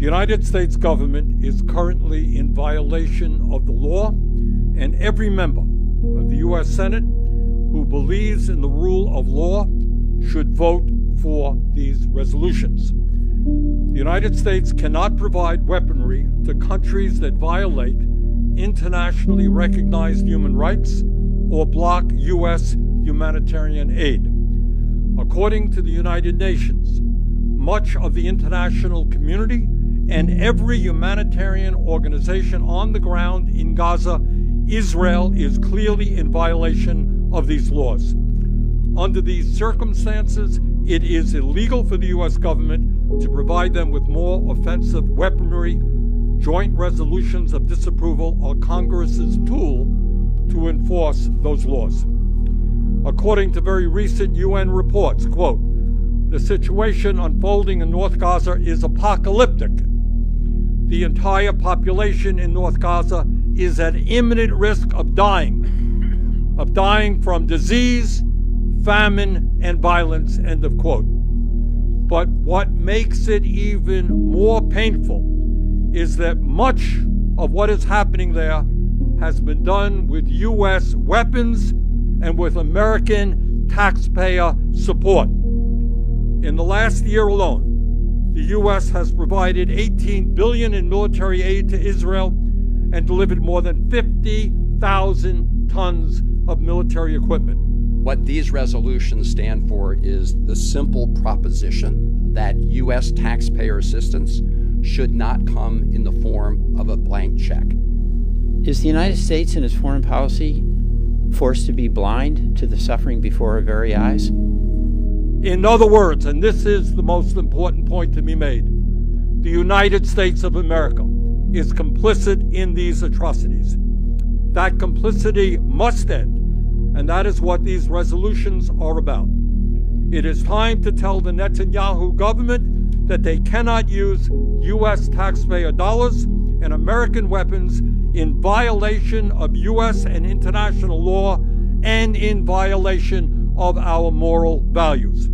United States government is currently in violation of the law, and every member of the U.S. Senate who believes in the rule of law should vote for these resolutions. The United States cannot provide weaponry to countries that violate internationally recognized human rights or block U.S. humanitarian aid. According to the United Nations, much of the international community and every humanitarian organization on the ground in Gaza, Israel is clearly in violation of these laws. Under these circumstances, it is illegal for the U.S. government to provide them with more offensive weaponry. Joint resolutions of disapproval are Congress's tool to enforce those laws. According to very recent UN reports, quote, "The situation unfolding in North Gaza is apocalyptic. The entire population in North Gaza is at imminent risk of dying from disease, famine, and violence," end of quote. But what makes it even more painful is that much of what is happening there has been done with U.S. weapons and with American taxpayer support. In the last year alone, the U.S. has provided $18 billion in military aid to Israel and delivered more than 50,000 tons of military equipment. What these resolutions stand for is the simple proposition that U.S. taxpayer assistance should not come in the form of a blank check. Is the United States in its foreign policy forced to be blind to the suffering before our very eyes? In other words, and this is the most important point to be made, the United States of America is complicit in these atrocities. That complicity must end, and that is what these resolutions are about. It is time to tell the Netanyahu government that they cannot use U.S. taxpayer dollars and American weapons in violation of U.S. and international law and in violation of our moral values.